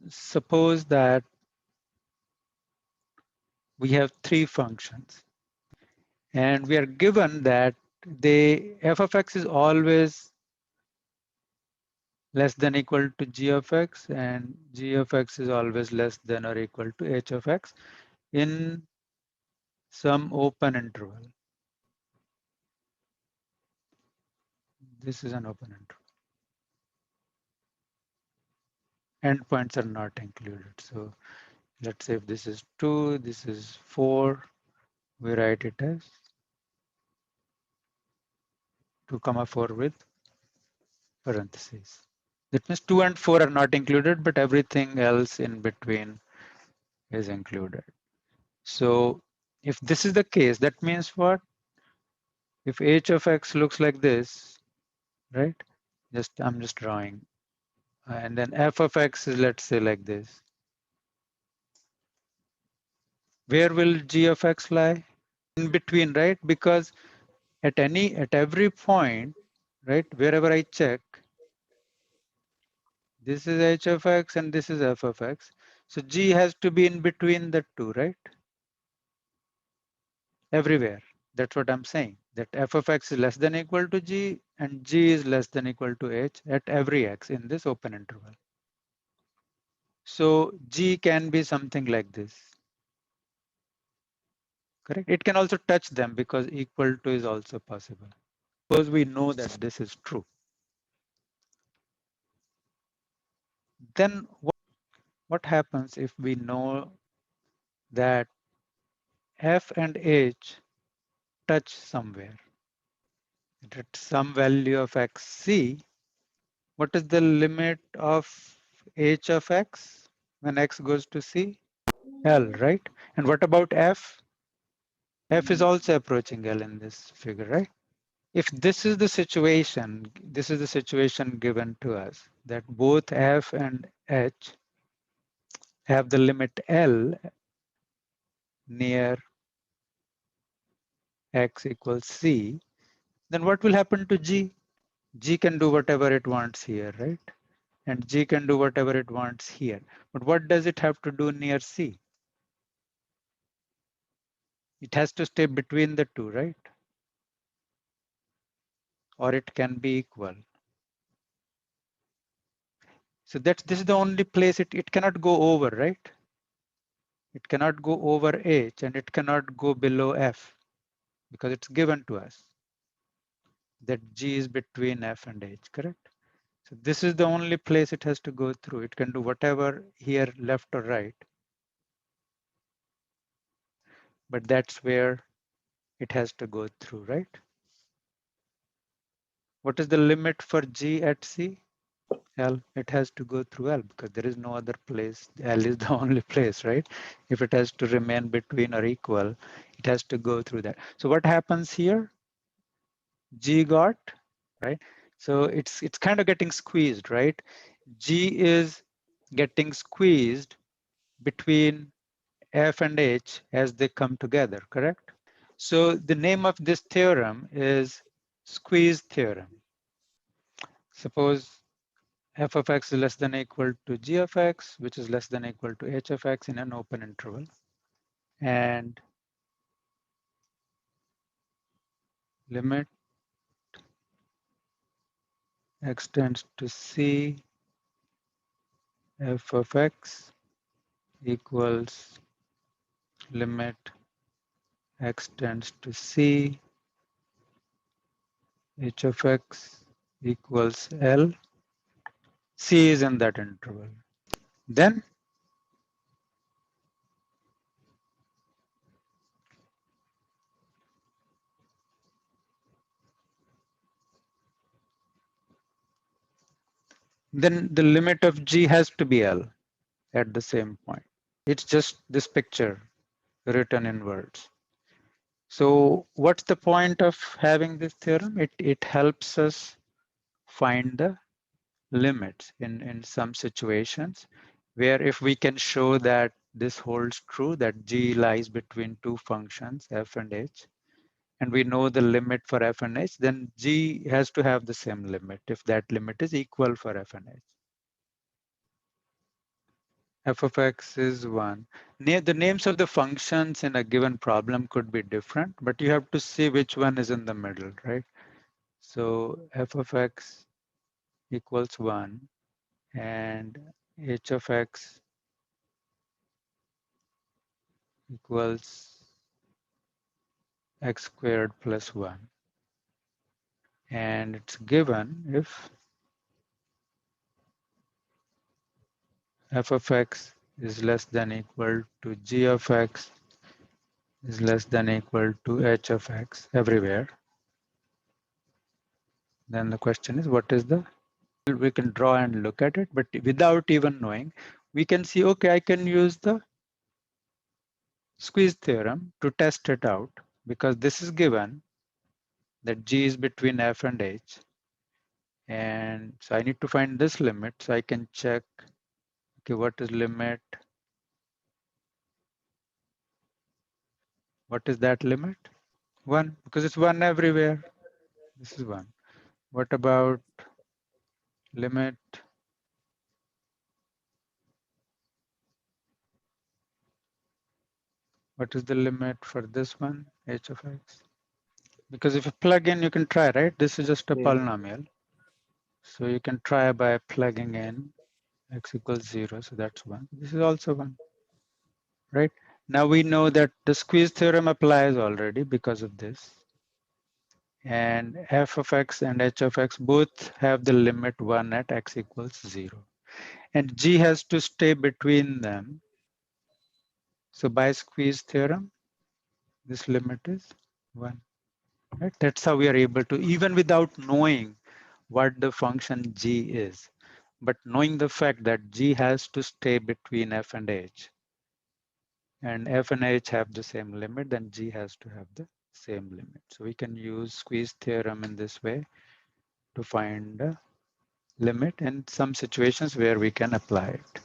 suppose that we have three functions and we are given that the f of x is always less than equal to g of x and g of x is always less than or equal to h of x in some open interval. This is an open interval. Endpoints are not included. So let's say if this is 2, this is 4, we write it as 2 comma 4 with parentheses. That means 2 and 4 are not included, but everything else in between is included. So if this is the case, that means what? If h of x looks like this, right? I'm just drawing. And then f of x is, let's say, like this. Where will g of x lie? In between, right? Because at every point, right, wherever I check, this is h of x and this is f of x. So g has to be in between the two, right? Everywhere. That's what I'm saying. That f of x is less than or equal to g and g is less than or equal to h at every x in this open interval. So g can be something like this. Correct? It can also touch them because equal to is also possible. Suppose we know that this is true. Then what happens if we know that f and h touch somewhere? At some value of xc, what is the limit of h of x when x goes to c? L, right? And what about f? F is also approaching L in this figure, right? If this is the situation given to us, that both f and h have the limit L near x equals c, then what will happen to g? G can do whatever it wants here, right? And g can do whatever it wants here. But what does it have to do near c? It has to stay between the two, right? Or it can be equal. So this is the only place it cannot go over, right? It cannot go over h and it cannot go below f because it's given to us that g is between f and h, correct? So this is the only place it has to go through. It can do whatever here, left or right, but that's where it has to go through, right? What is the limit for g at c? L. It has to go through L because there is no other place. L is the only place, right? If it has to remain between or equal, it has to go through that. So what happens here? G got, right? So it's kind of getting squeezed, right? G is getting squeezed between F and H as they come together, correct? So the name of this theorem is squeeze theorem. Suppose f of x is less than or equal to g of x, which is less than or equal to h of x in an open interval. And limit x tends to c, f of x equals limit x tends to c, h of x equals L. C is in that interval. Then the limit of g has to be L at the same point. It's just this picture written in words. So what's the point of having this theorem? It helps us find the limits in some situations where if we can show that this holds true, that g lies between two functions, f and h, and we know the limit for f and h, then g has to have the same limit if that limit is equal for f and h. f of x is 1. The names of the functions in a given problem could be different, but you have to see which one is in the middle, right? So f of x equals 1 and h of x equals x squared plus 1. And it's given if f of x is less than equal to g of x is less than equal to h of x everywhere. Then the question is, what is the, we can draw and look at it, but without even knowing, we can see, okay, I can use the squeeze theorem to test it out, because this is given that g is between f and h. And so I need to find this limit, so I can check, okay, what is limit? What is that limit? 1, because it's 1 everywhere. This is 1. What about limit? What is the limit for this one, h of x? Because if you plug in, you can try, right? This is just a Yeah. polynomial. So you can try by plugging in x equals 0. So that's 1. This is also 1, right? Now we know that the squeeze theorem applies already because of this. And f of x and h of x both have the limit 1 at x equals 0. And g has to stay between them. So by squeeze theorem, this limit is 1. Right? That's how we are able to, even without knowing what the function g is, but knowing the fact that g has to stay between f and h, and f and h have the same limit, then g has to have the same limit. So we can use squeeze theorem in this way to find a limit in some situations where we can apply it.